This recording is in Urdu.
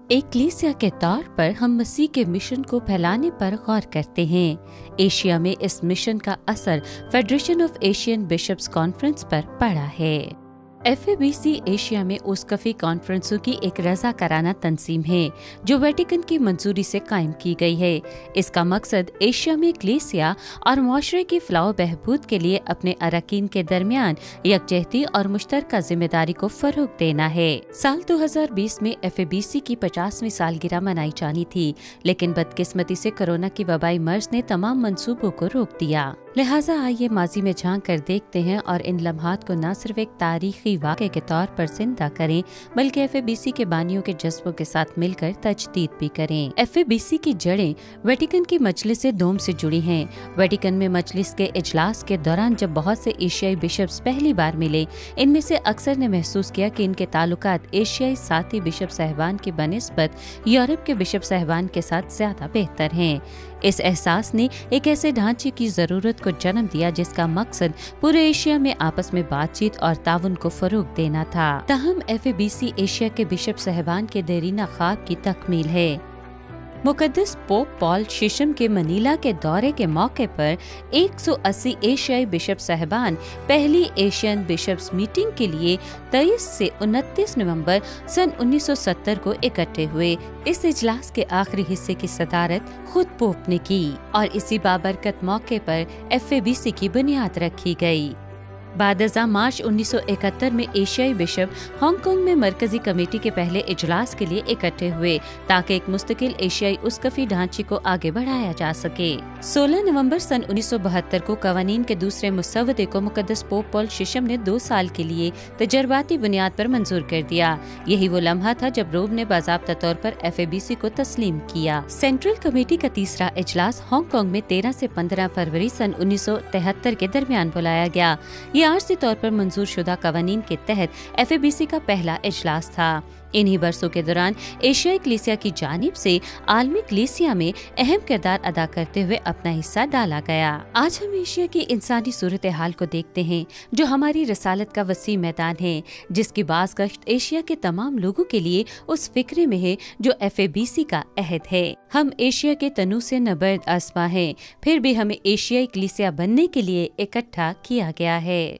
ایک کلیسیا کے طور پر ہم مسیح کے مشن کو پھیلانے پر غور کرتے ہیں۔ ایشیا میں اس مشن کا اثر federation of Asian bishops conference پر پڑا ہے۔ FABC ایشیا میں اوسکفی کانفرنسوں کی ایک رضاکارانہ تنظیم ہے جو ویٹیکن کی منظوری سے قائم کی گئی ہے۔ اس کا مقصد ایشیا میں کلیسیا اور معاشرے کی فلاح و بہبود کے لیے اپنے اراکین کے درمیان یکجہتی اور مشترکہ ذمہ داری کو فروغ دینا ہے۔ سال 2020 میں FABC کی 50ویں سالگرہ منائی جانی تھی، لیکن بدقسمتی سے کورونا کی وبائی مرض نے تمام منصوبوں کو روک دیا۔ لہٰذا آئیے ماضی میں جھانک کر دیکھتے ہیں اور ان لمحات کو نہ صرف ایک تاریخی واقعے کے طور پر زندہ کریں بلکہ FABC کے بانیوں کے جذبوں کے ساتھ مل کر تجدید بھی کریں۔ FABC کی جڑیں ویٹیکن کی مجلس دوم سے جڑی ہیں۔ ویٹیکن میں مجلس کے اجلاس کے دوران جب بہت سے ایشیائی بشپس پہلی بار ملے، ان میں سے اکثر نے محسوس کیا کہ ان کے تعلقات ایشیائی ساتھی بشپ صاحبان کی بنسبت یورپ کے بشپ صاحبان کے ساتھ زیادہ بہتر ہیں۔ اس احساس نے ایک ایسے ڈھانچے کی ضرورت کو جنم دیا جس کا مقصد پورے ایشیا میں آپس میں بات چیت اور تعاون کو فروغ دینا تھا۔ تاہم FABC ایشیا کے بشپ صاحبان کے دیرینہ خواب کی تکمیل ہے۔ مقدس پوپ پال ششم کے منیلا کے دورے کے موقع پر 180 ایشیائی بشپ صاحبان پہلی ایشین بشپس میٹنگ کے لیے 23 سے 29 نومبر سن 1970 کو اکٹھے ہوئے۔ اس اجلاس کے آخری حصے کی صدارت خود پوپ نے کی اور اسی بابرکت موقع پر FABC کی بنیاد رکھی گئی۔ بعد ازاں مارچ 1971 میں ایشیائی بشپ ہانگ کانگ میں مرکزی کمیٹی کے پہلے اجلاس کے لیے اکٹھے ہوئے تاکہ ایک مستقل ایشیائی اسقفی ڈھانچے کو آگے بڑھایا جا سکے۔ 16 نومبر سن 1972 کو قوانین کے دوسرے مسودے کو مقدس پوپ پال ششم نے 2 سال کے لیے تجرباتی بنیاد پر منظور کر دیا۔ یہی وہ لمحہ تھا جب روم نے باضابطہ طور پر FABC کو تسلیم کیا۔ سینٹرل کمیٹی کا تیسرا اجلاس ہانگ کانگ میں 13 سے 15 فروری سن 1973 کے درمیان بلایا گیا۔ یہ عارضی طور پر منظور شدہ قوانین کے تحت FABC کا پہلا اجلاس تھا۔ انہی برسوں کے دوران ایشیائی کلیسیا کی جانب سے عالمی کلیسیا میں اہم کردار ادا کرتے ہوئے اپنا حصہ ڈالا گیا۔ آج ہم ایشیا کی انسانی صورتحال کو دیکھتے ہیں جو ہماری رسالت کا وسیع میدان ہے، جس کی بازگشت ایشیا کے تمام لوگوں کے لیے اس فکرے میں ہے جو FABC کا عہد ہے۔ ہم ایشیا کے تنوع سے نبرد آسماں ہیں، پھر بھی ہمیں ایشیائی کلیسیا بننے کے لیے اکٹھا کیا گیا ہے۔